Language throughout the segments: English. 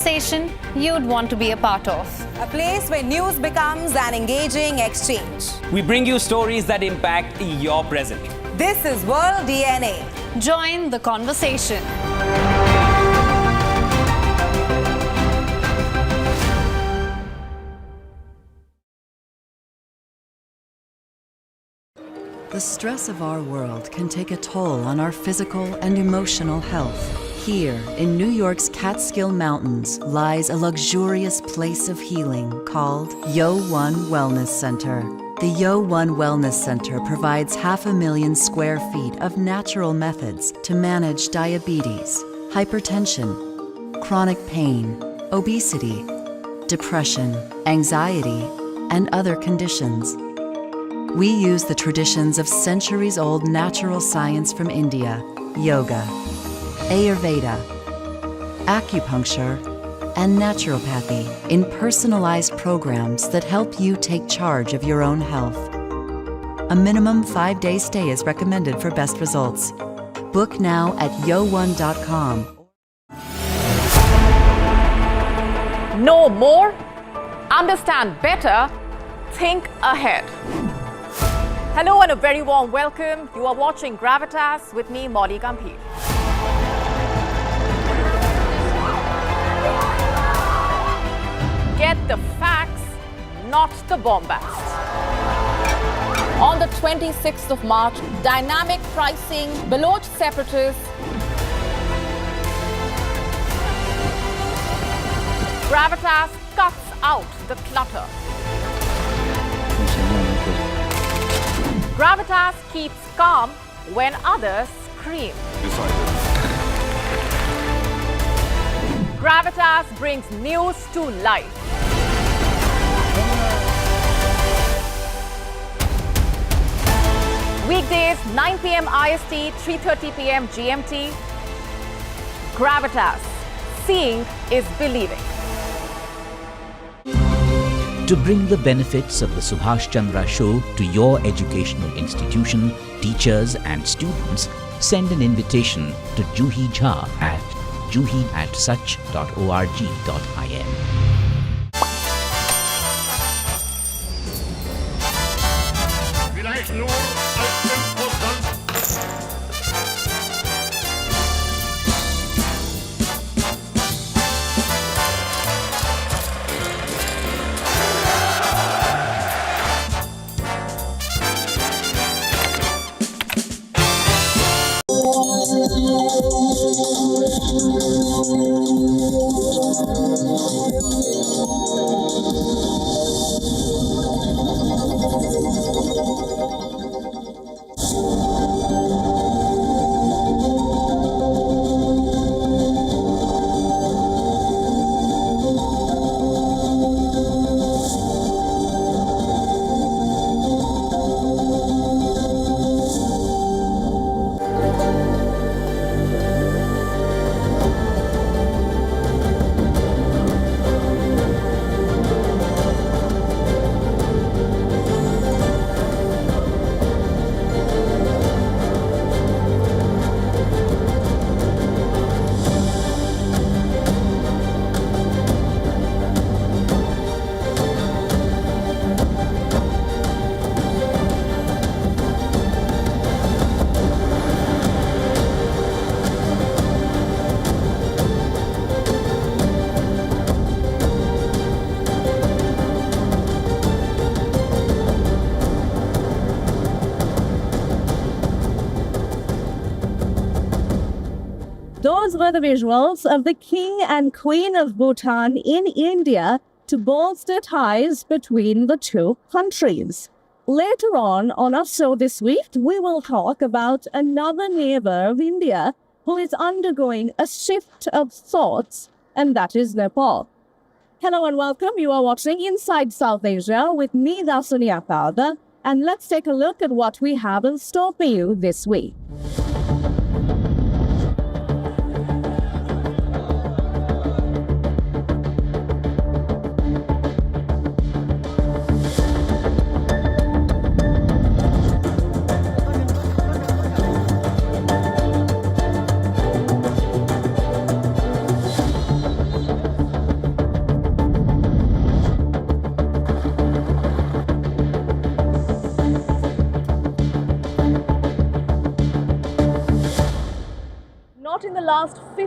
Conversation you'd want to be a part of. A place where news becomes an engaging exchange. We bring you stories that impact your present. This is World DNA. Join the conversation. The stress of our world can take a toll on our physical and emotional health. Here, in New York's Catskill Mountains, lies a luxurious place of healing called WION Wellness Center. The WION Wellness Center provides 500,000 square feet of natural methods to manage diabetes, hypertension, chronic pain, obesity, depression, anxiety, and other conditions. We use the traditions of centuries-old natural science from India, yoga, Ayurveda, acupuncture, and naturopathy in personalized programs that help you take charge of your own health. A minimum 5-day stay is recommended for best results. Book now at yo1.com. Know more, understand better, think ahead. Hello and a very warm welcome. You are watching Gravitas with me, Molly Gambhir. Get the facts, not the bombast. On the 26th of March, dynamic pricing, Baloch separatists, Gravitas cuts out the clutter. Gravitas keeps calm when others scream. Gravitas brings news to life. Weekdays, 9 p.m. IST, 3:30 p.m. GMT. Gravitas. Seeing is believing. To bring the benefits of the Subhash Chandra Show to your educational institution, teachers and students, send an invitation to Juhi Jha at juhi@such.org.in. Vielleicht nur als 5%. Those were the visuals of the King and Queen of Bhutan in India to bolster ties between the two countries. Later on our show this week, we will talk about another neighbor of India who is undergoing a shift of thoughts, and that is Nepal. Hello and welcome. You are watching Inside South Asia with me, Dasuni Apada, and let's take a look at what we have in store for you this week.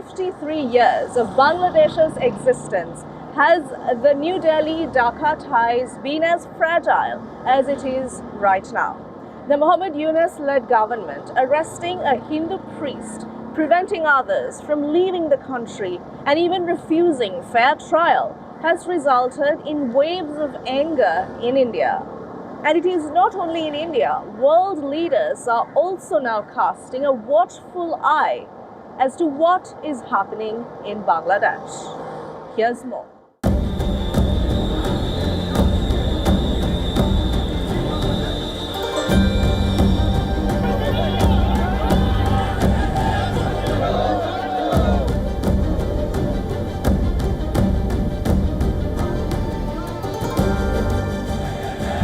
53 years of Bangladesh's existence, has the New Delhi-Dhaka ties been as fragile as it is right now? The Muhammad Yunus-led government arresting a Hindu priest, preventing others from leaving the country, and even refusing fair trial has resulted in waves of anger in India. And it is not only in India, world leaders are also now casting a watchful eye as to what is happening in Bangladesh. Here's more.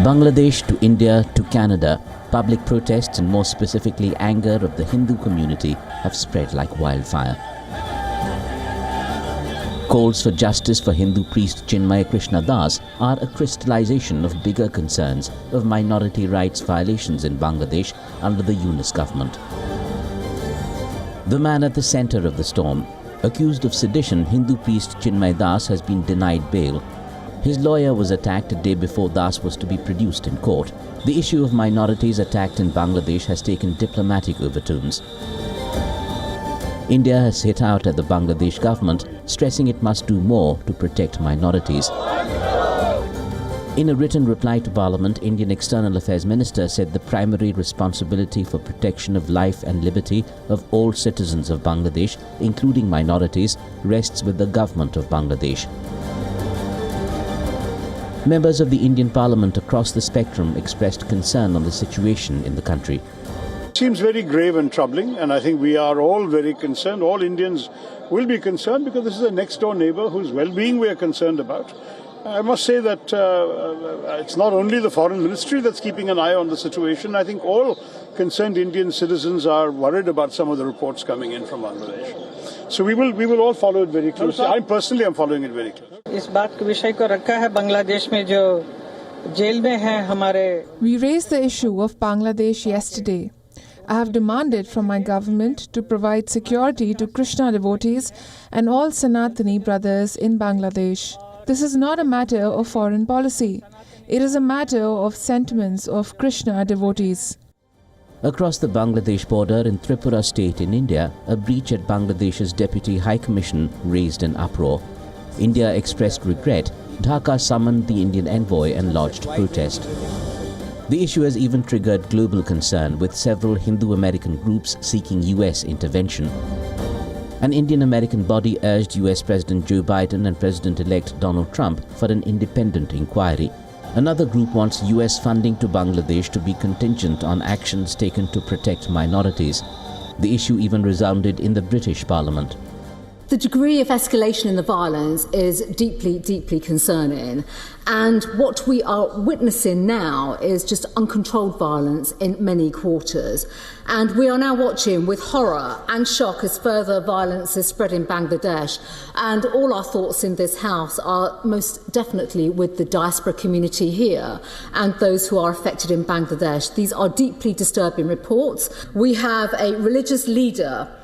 Bangladesh to India to Canada, public protests and more specifically anger of the Hindu community have spread like wildfire. Calls for justice for Hindu priest Chinmay Krishna Das are a crystallization of bigger concerns of minority rights violations in Bangladesh under the Yunus government. The man at the center of the storm, accused of sedition, Hindu priest Chinmay Das has been denied bail. His lawyer was attacked a day before Das was to be produced in court. The issue of minorities attacked in Bangladesh has taken diplomatic overtones. India has hit out at the Bangladesh government, stressing it must do more to protect minorities. In a written reply to Parliament, Indian External Affairs Minister said the primary responsibility for protection of life and liberty of all citizens of Bangladesh, including minorities, rests with the government of Bangladesh. Members of the Indian Parliament across the spectrum expressed concern on the situation in the country. It seems very grave and troubling, and I think we are all very concerned. All Indians will be concerned because this is a next-door neighbor whose well-being we are concerned about. I must say that it's not only the Foreign Ministry that's keeping an eye on the situation. I think all concerned Indian citizens are worried about some of the reports coming in from Bangladesh. So we will all follow it very closely. I personally am following it very closely. इस बात के विषय को रखा है बांग्लादेश में जो jail में हैं हमारे. We raised the issue of Bangladesh yesterday. I have demanded from my government to provide security to Krishna devotees and all Sanatani brothers in Bangladesh. This is not a matter of foreign policy. It is a matter of sentiments of Krishna devotees. Across the Bangladesh border in Tripura state in India, a breach at Bangladesh's Deputy High Commission raised an uproar. India expressed regret. Dhaka summoned the Indian envoy and lodged protest. The issue has even triggered global concern, with several Hindu-American groups seeking US intervention. An Indian-American body urged US President Joe Biden and President-elect Donald Trump for an independent inquiry. Another group wants US funding to Bangladesh to be contingent on actions taken to protect minorities. The issue even resounded in the British Parliament. The degree of escalation in the violence is deeply, deeply concerning. And what we are witnessing now is just uncontrolled violence in many quarters. And we are now watching with horror and shock as further violence is spread in Bangladesh. And all our thoughts in this house are most definitely with the diaspora community here and those who are affected in Bangladesh. These are deeply disturbing reports. We have a religious leader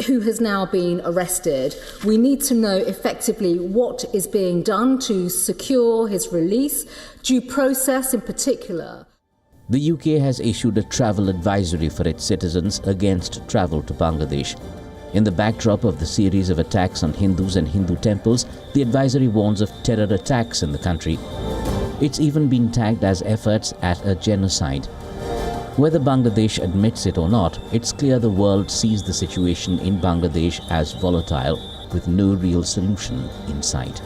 who has now been arrested. We need to know effectively what is being done to secure his release, due process in particular. The UK has issued a travel advisory for its citizens against travel to Bangladesh. In the backdrop of the series of attacks on Hindus and Hindu temples, the advisory warns of terror attacks in the country. It's even been tagged as efforts at a genocide. Whether Bangladesh admits it or not, it's clear the world sees the situation in Bangladesh as volatile, with no real solution in sight.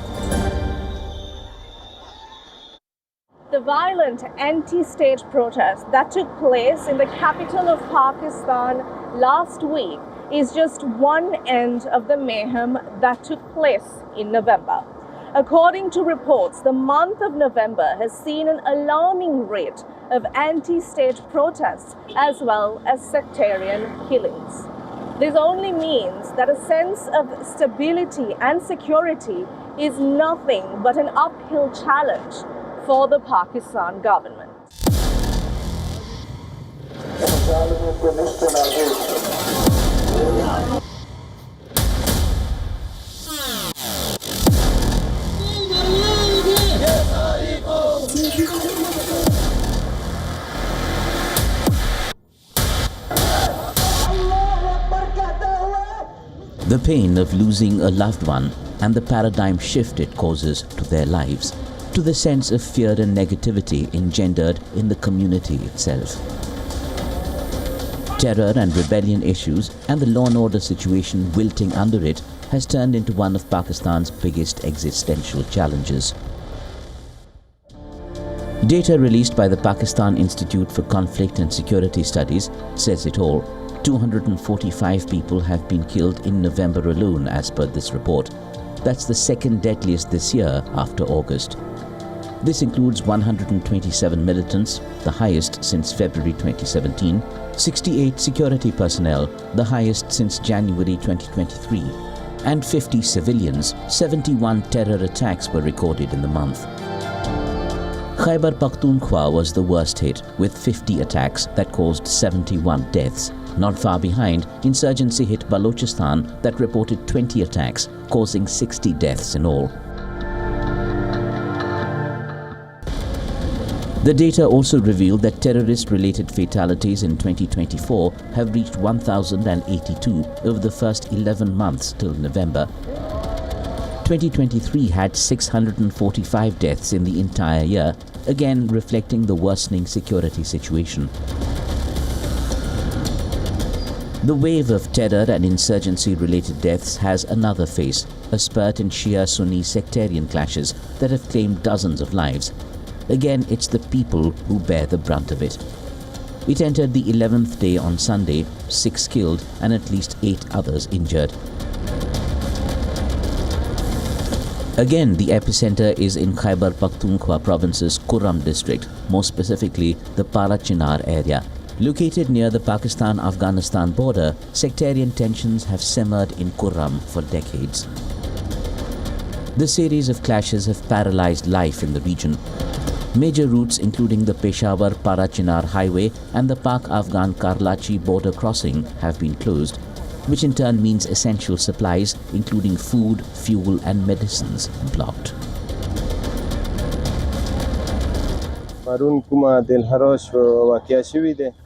The violent anti-state protest that took place in the capital of Pakistan last week is just one end of the mayhem that took place in November. According to reports, the month of November has seen an alarming rate of anti-state protests as well as sectarian killings. This only means that a sense of stability and security is nothing but an uphill challenge for the Pakistan government. The pain of losing a loved one and the paradigm shift it causes to their lives, to the sense of fear and negativity engendered in the community itself. Terror and rebellion issues and the law and order situation wilting under it has turned into one of Pakistan's biggest existential challenges. Data released by the Pakistan Institute for Conflict and Security Studies says it all. 245 people have been killed in November alone, as per this report. That's the second deadliest this year after August. This includes 127 militants, the highest since February 2017, 68 security personnel, the highest since January 2023, and 50 civilians. 71 terror attacks were recorded in the month. Khyber Pakhtunkhwa was the worst hit, with 50 attacks that caused 71 deaths. Not far behind, insurgency hit Balochistan that reported 20 attacks, causing 60 deaths in all. The data also revealed that terrorist-related fatalities in 2024 have reached 1,082 over the first 11 months till November. 2023 had 645 deaths in the entire year, again reflecting the worsening security situation. The wave of terror and insurgency-related deaths has another face, a spurt in Shia-Sunni sectarian clashes that have claimed dozens of lives. Again, it's the people who bear the brunt of it. It entered the 11th day on Sunday, 6 killed and at least 8 others injured. Again, the epicenter is in Khyber Pakhtunkhwa province's Kurram district, more specifically the Para-Chinar area. Located near the Pakistan-Afghanistan border, sectarian tensions have simmered in Kurram for decades. The series of clashes have paralyzed life in the region. Major routes including the Peshawar-Para-Chinar highway and the Pak-Afghan Karlachi border crossing have been closed, which in turn means essential supplies including food, fuel and medicines blocked.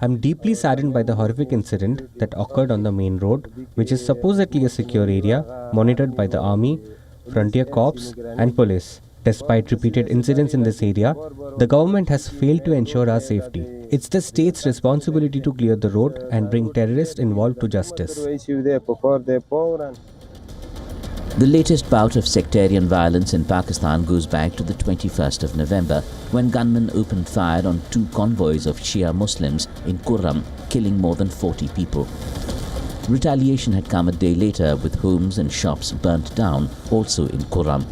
I'm deeply saddened by the horrific incident that occurred on the main road, which is supposedly a secure area monitored by the army, frontier corps and police. Despite repeated incidents in this area, the government has failed to ensure our safety. It's the state's responsibility to clear the road and bring terrorists involved to justice. The latest bout of sectarian violence in Pakistan goes back to the 21st of November, when gunmen opened fire on 2 convoys of Shia Muslims in Kurram, killing more than 40 people. Retaliation had come a day later with homes and shops burnt down, also in Kurram.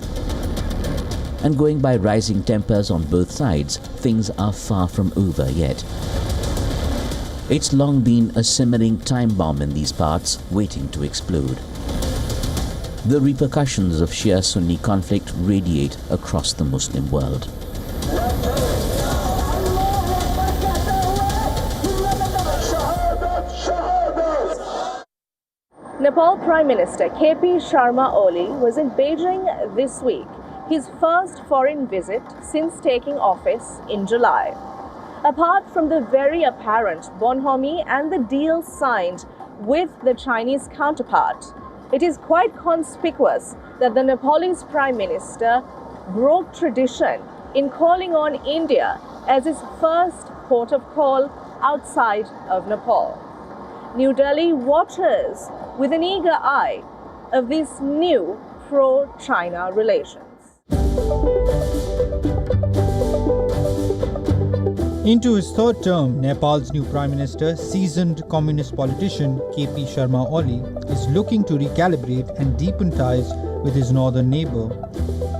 And going by rising tempers on both sides, things are far from over yet. It's long been a simmering time bomb in these parts, waiting to explode. The repercussions of Shia-Sunni conflict radiate across the Muslim world. Nepal Prime Minister KP Sharma Oli was in Beijing this week, his first foreign visit since taking office in July. Apart from the very apparent bonhomie and the deal signed with the Chinese counterpart, it is quite conspicuous that the Nepalese Prime Minister broke tradition in calling on India as his first port of call outside of Nepal. New Delhi watches with an eager eye of these new pro-China relations. Into his third term, Nepal's new Prime Minister, seasoned communist politician KP Sharma Oli, is looking to recalibrate and deepen ties with his northern neighbor.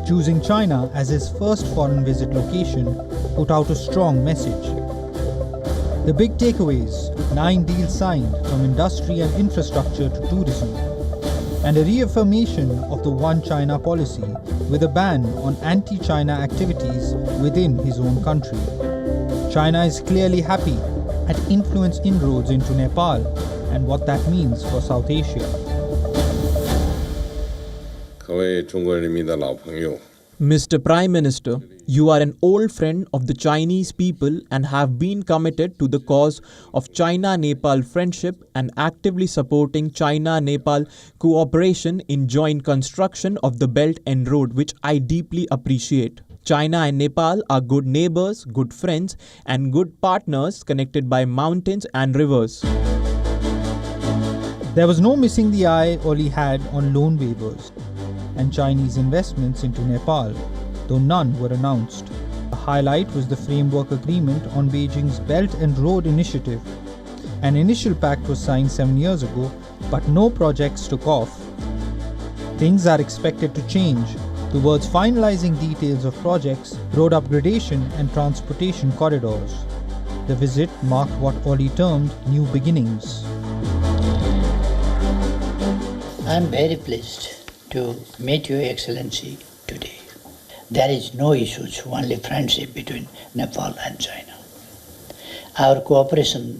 Choosing China as his first foreign visit location put out a strong message. The big takeaways: 9 deals signed, from industry and infrastructure to tourism, and a reaffirmation of the One China policy with a ban on anti-China activities within his own country. China is clearly happy at influence inroads into Nepal and what that means for South Asia. 各位中国人民的老朋友， Mr. Prime Minister, you are an old friend of the Chinese people and have been committed to the cause of China-Nepal friendship and actively supporting China-Nepal cooperation in joint construction of the Belt and Road, which I deeply appreciate. China and Nepal are good neighbors, good friends, and good partners connected by mountains and rivers. There was no missing the eye Oli had on loan waivers and Chinese investments into Nepal, though none were announced. The highlight was the framework agreement on Beijing's Belt and Road Initiative. An initial pact was signed 7 years ago, but no projects took off. Things are expected to change towards finalizing details of projects, road upgradation and transportation corridors. The visit marked what Oli termed new beginnings. I am very pleased to meet Your Excellency today. There is no issues, only friendship between Nepal and China. Our cooperative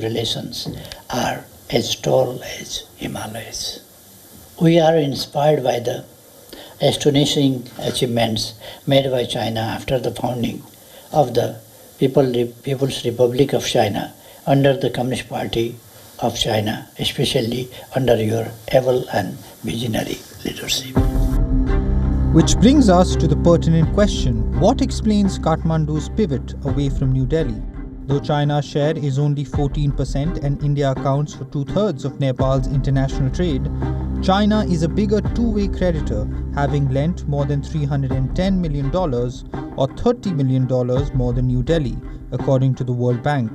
relations are as tall as Himalayas. We are inspired by the astonishing achievements made by China after the founding of the People's Republic of China under the Communist Party of China, especially under your able and visionary leadership. Which brings us to the pertinent question: what explains Kathmandu's pivot away from New Delhi? Though China's share is only 14% and India accounts for 2/3 of Nepal's international trade, China is a bigger two-way creditor, having lent more than $310 million or $30 million more than New Delhi, according to the World Bank.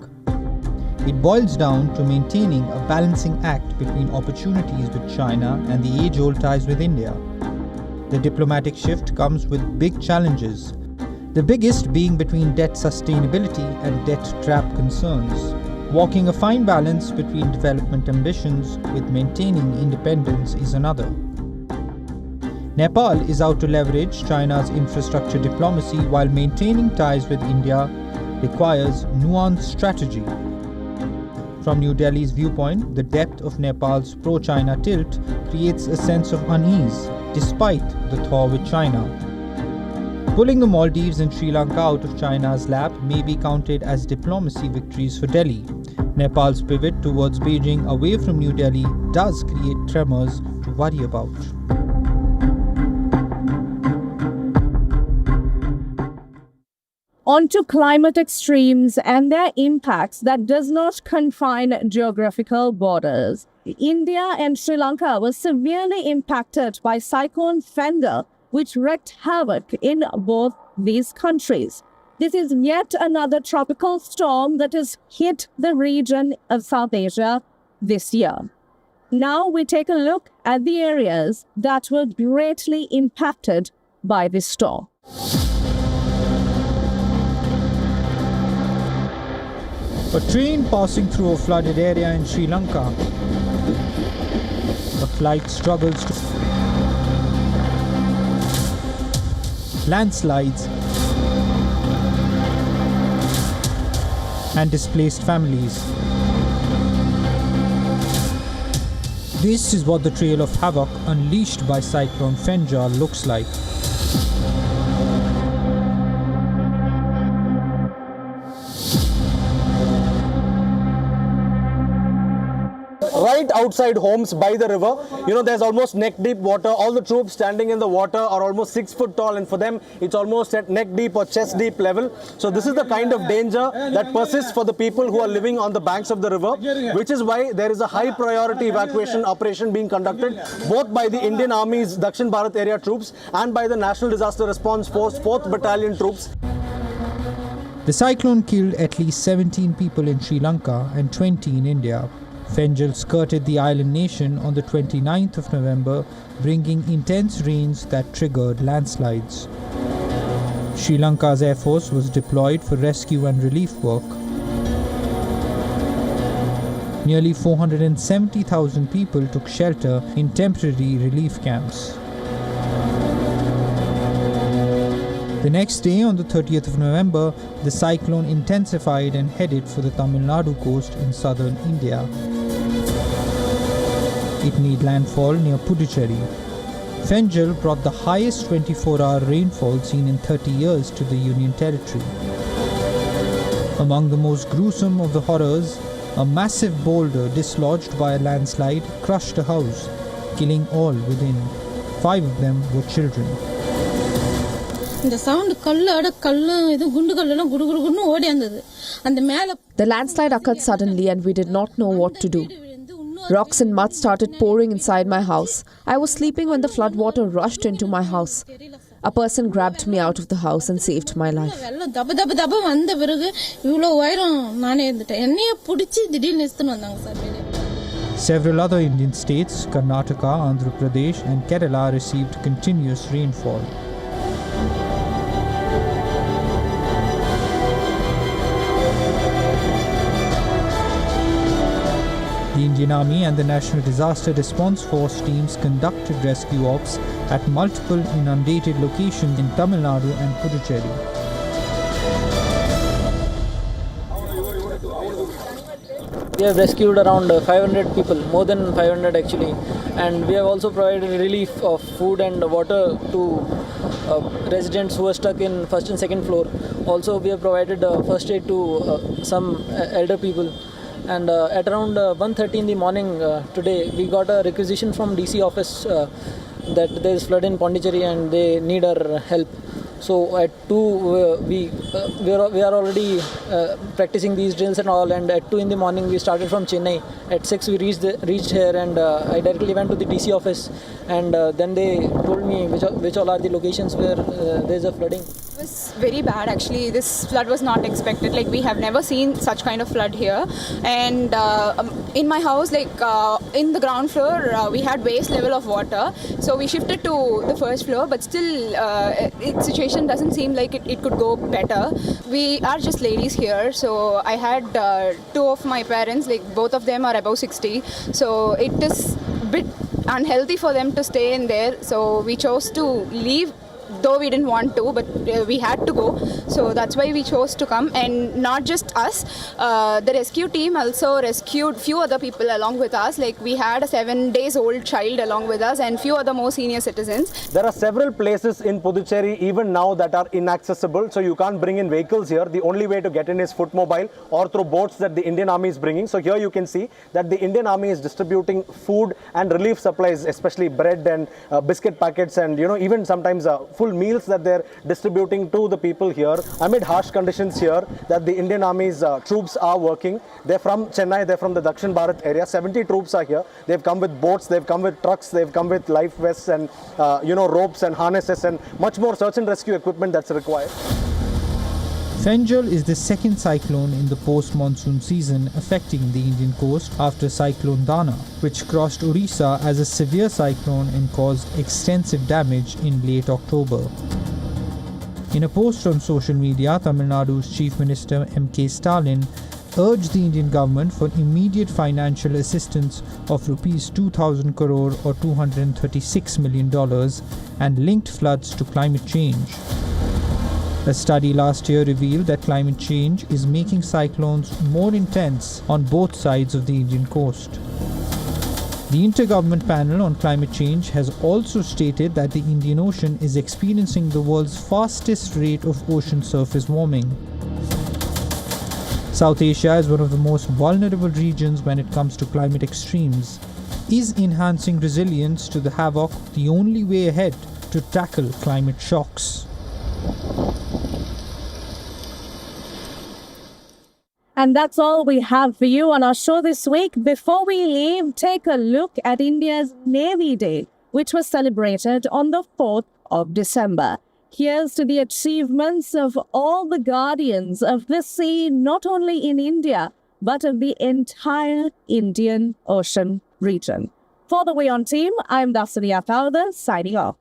It boils down to maintaining a balancing act between opportunities with China and the age-old ties with India. The diplomatic shift comes with big challenges, the biggest being between debt sustainability and debt trap concerns. Walking a fine balance between development ambitions with maintaining independence is another. Nepal is out to leverage China's infrastructure diplomacy while maintaining ties with India requires nuanced strategy. From New Delhi's viewpoint, the depth of Nepal's pro-China tilt creates a sense of unease, despite the thaw with China. Pulling the Maldives and Sri Lanka out of China's lap may be counted as diplomacy victories for Delhi. Nepal's pivot towards Beijing away from New Delhi does create tremors to worry about. On to climate extremes and their impacts that does not confine geographical borders. India and Sri Lanka were severely impacted by Cyclone Fengal, which wreaked havoc in both these countries. This is yet another tropical storm that has hit the region of South Asia this year. Now we take a look at the areas that were greatly impacted by this storm. A train passing through a flooded area in Sri Lanka. A flight struggles to landslides and displaced families. This is what the trail of havoc unleashed by Cyclone Fengal looks like. Right outside homes by the river, there's almost neck deep water. All the troops standing in the water are almost 6 foot tall, and for them it's almost at neck deep or chest deep level. So this is the kind of danger that persists for the people who are living on the banks of the river, which is why there is a high priority evacuation operation being conducted both by the Indian Army's Dakshin Bharat area troops and by the National Disaster Response Force 4th Battalion troops. The cyclone killed at least 17 people in Sri Lanka and 20 in India. Fengal skirted the island nation on the 29th of November, bringing intense rains that triggered landslides. Sri Lanka's Air Force was deployed for rescue and relief work. Nearly 470,000 people took shelter in temporary relief camps. The next day, on the 30th of November, the cyclone intensified and headed for the Tamil Nadu coast in southern India. It made landfall near Puducherry. Fengal brought the highest 24-hour rainfall seen in 30 years to the Union Territory. Among the most gruesome of the horrors, a massive boulder dislodged by a landslide crushed a house, killing all within. 5 of them were children. The landslide occurred suddenly and we did not know what to do. Rocks and mud started pouring inside my house. I was sleeping when the flood water rushed into my house. A person grabbed me out of the house and saved my life. Several other Indian states, Karnataka, Andhra Pradesh and Kerala, received continuous rainfall. The Indian Army and the National Disaster Response Force teams conducted rescue ops at multiple inundated locations in Tamil Nadu and Puducherry. We have rescued around 500 people, more than 500 actually, and we have also provided relief of food and water to residents who are stuck in first and second floor. Also, we have provided first aid to some elder people. And at around 1:30 in the morning today, we got a requisition from DC office that there is flood in Pondicherry and they need our help. So at 2, we are already practicing these drills and all. And at 2 in the morning, we started from Chennai. At 6, we reached here, and I directly went to the DC office. And then they told me which all are the locations where there is a flooding. It was very bad actually. This flood was not expected. Like, we have never seen such kind of flood here. And in my house, like in the ground floor, we had waist level of water. So we shifted to the first floor, but still its situation doesn't seem like it could go better. We are just ladies here. So I had 2 of my parents, like both of them are above 60. So it is a bit unhealthy for them to stay in there. So we chose to leave, though we didn't want to, but we had to go. So that's why we chose to come. And not just us, the rescue team also rescued few other people along with us. Like, we had a 7-day-old child along with us and few other more senior citizens. There are several places in Puducherry even now that are inaccessible, so you can't bring in vehicles here. The only way to get in is footmobile or through boats that the Indian Army is bringing. So here you can see that the Indian Army is distributing food and relief supplies, especially bread and biscuit packets, and even sometimes full meals that they're distributing to the people here amid harsh conditions here that the Indian Army's troops are working. They're from Chennai, they're from the Dakshin Bharat area. 70 troops are here. They've come with boats, they've come with trucks, they've come with life vests and ropes and harnesses and much more search and rescue equipment that's required. Fengal is the second cyclone in the post-monsoon season affecting the Indian coast after Cyclone Dana, which crossed Orissa as a severe cyclone and caused extensive damage in late October. In a post on social media, Tamil Nadu's Chief Minister M.K. Stalin urged the Indian government for immediate financial assistance of Rs 2,000 crore or $236 million and linked floods to climate change. A study last year revealed that climate change is making cyclones more intense on both sides of the Indian coast. The Intergovernment Panel on Climate Change has also stated that the Indian Ocean is experiencing the world's fastest rate of ocean surface warming. South Asia is one of the most vulnerable regions when it comes to climate extremes. Is enhancing resilience to the havoc the only way ahead to tackle climate shocks? And that's all we have for you on our show this week. Before we leave, take a look at India's Navy Day, which was celebrated on the 4th of December. Here's to the achievements of all the guardians of the sea, not only in India, but of the entire Indian Ocean region. For the WION team, I'm Dasani Atauda, signing off.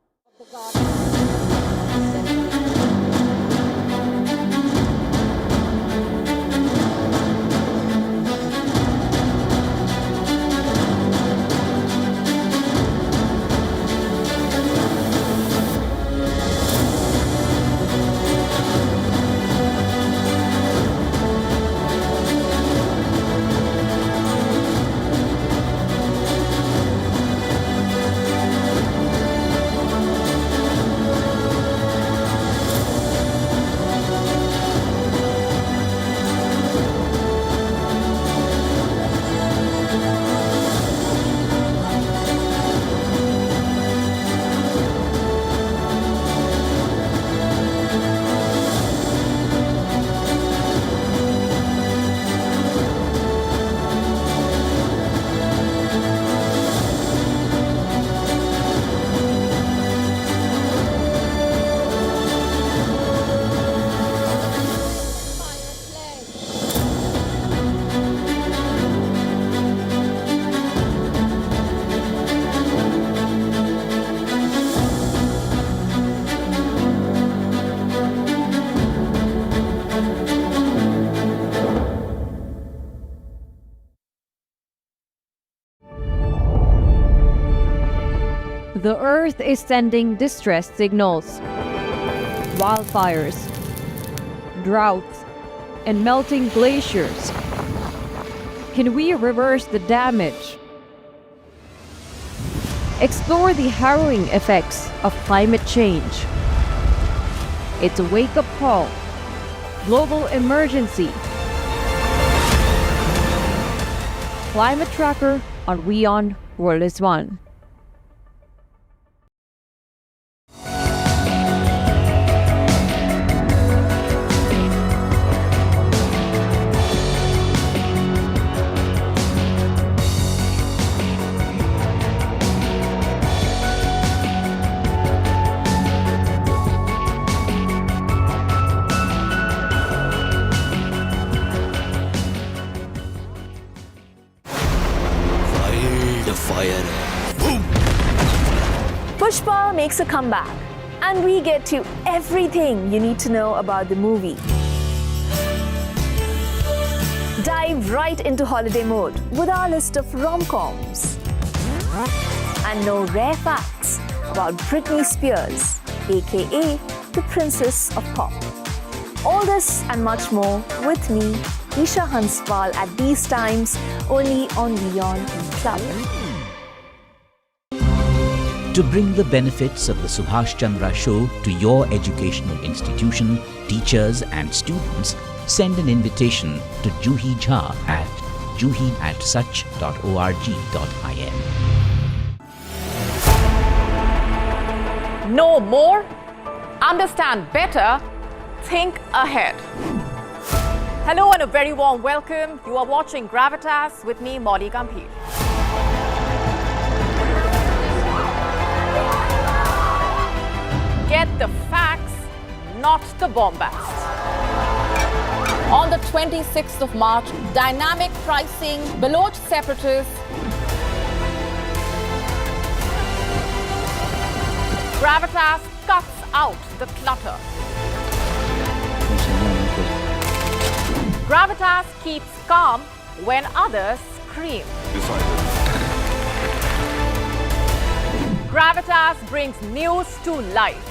The Earth is sending distress signals. Wildfires, droughts, and melting glaciers. Can we reverse the damage? Explore the harrowing effects of climate change. It's a wake-up call. Global emergency. Climate Tracker on WION World is One. Pushpa makes a comeback, and we get you everything you need to know about the movie. Dive right into holiday mode with our list of rom-coms. And know rare facts about Britney Spears, aka the Princess of Pop. All this and much more with me, Isha Hanswal, at these times only on WION Club. To bring the benefits of the Subhash Chandra Show to your educational institution, teachers and students, send an invitation to Juhi Jha at juhi@such.org.in. Know more? Understand better? Think ahead. Hello and a very warm welcome. You are watching Gravitas with me, Molly Gambhir. Get the facts, not the bombast. On the 26th of March, dynamic pricing, Baloch separatists, Gravitas cuts out the clutter. Gravitas keeps calm when others scream. Gravitas brings news to life.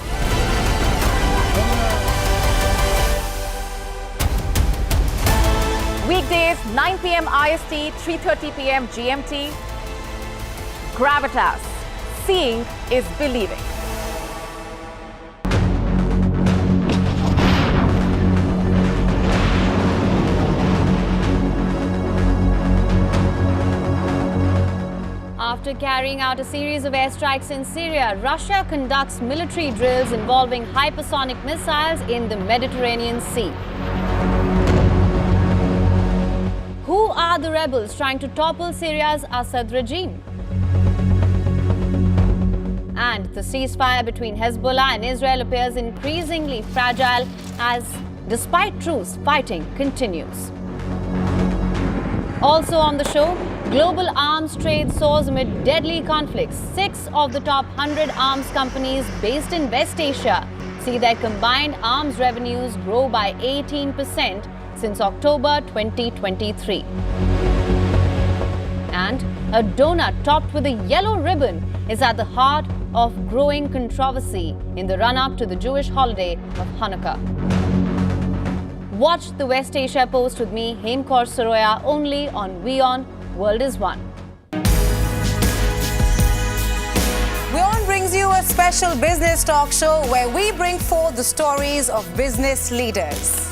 Weekdays, 9 p.m. IST, 3:30 p.m. GMT. Gravitas. Seeing is believing. After carrying out a series of airstrikes in Syria, Russia conducts military drills involving hypersonic missiles in the Mediterranean Sea. Who are the rebels trying to topple Syria's Assad regime? And the ceasefire between Hezbollah and Israel appears increasingly fragile as, despite truce, fighting continues. Also on the show, global arms trade soars amid deadly conflicts. 6 of the top 100 arms companies based in West Asia see their combined arms revenues grow by 18% since October 2023. And a donut topped with a yellow ribbon is at the heart of growing controversy in the run-up to the Jewish holiday of Hanukkah. Watch the West Asia Post with me, Hemkor Saroya, only on WION World is One. WION brings you a special business talk show where we bring forth the stories of business leaders.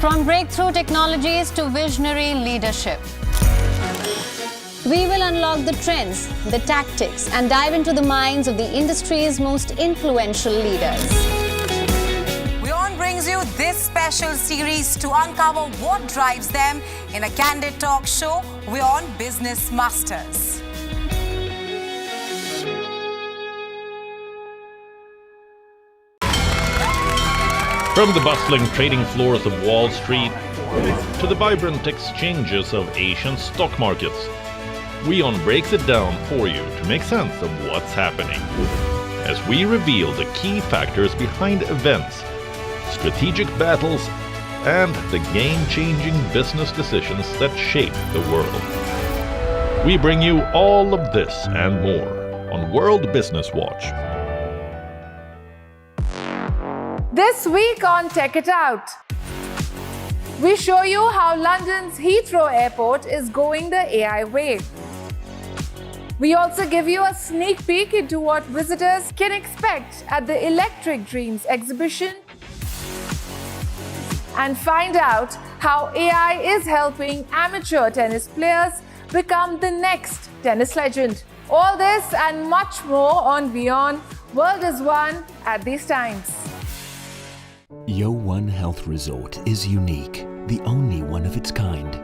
From breakthrough technologies to visionary leadership. We will unlock the trends, the tactics, and dive into the minds of the industry's most influential leaders. WION brings you this special series to uncover what drives them in a candid talk show, WION Business Masters. From the bustling trading floors of Wall Street to the vibrant exchanges of Asian stock markets, WION breaks it down for you to make sense of what's happening as we reveal the key factors behind events, strategic battles, and the game-changing business decisions that shape the world. We bring you all of this and more on World Business Watch. This week on Check It Out, we show you how London's Heathrow Airport is going the AI way. We also give you a sneak peek into what visitors can expect at the Electric Dreams exhibition and find out how AI is helping amateur tennis players become the next tennis legend. All this and much more on WION World is One at these times. WION Health Resort is unique, the only one of its kind.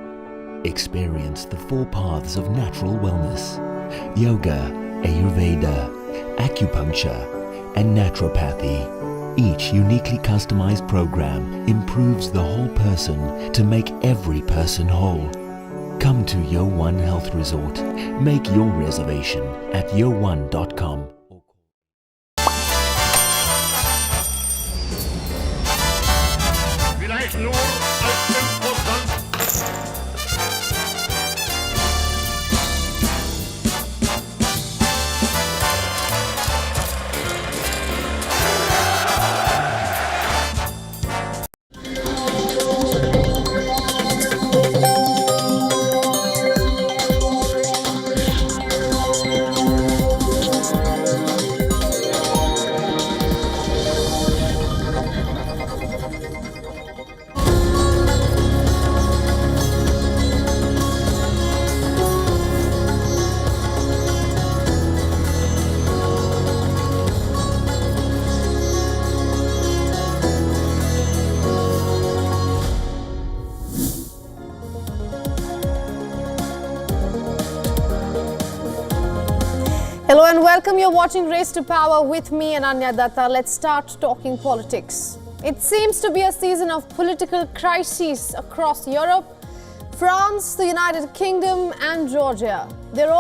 Experience the 4 paths of natural wellness: yoga, Ayurveda, acupuncture, and naturopathy. Each uniquely customized program improves the whole person to make every person whole. Come to WION Health Resort. Make your reservation at wion.com. Hello and welcome. You're watching Race to Power with me, Ananya Datta. Let's start talking politics. It seems to be a season of political crises across Europe, France, the United Kingdom and Georgia. They're all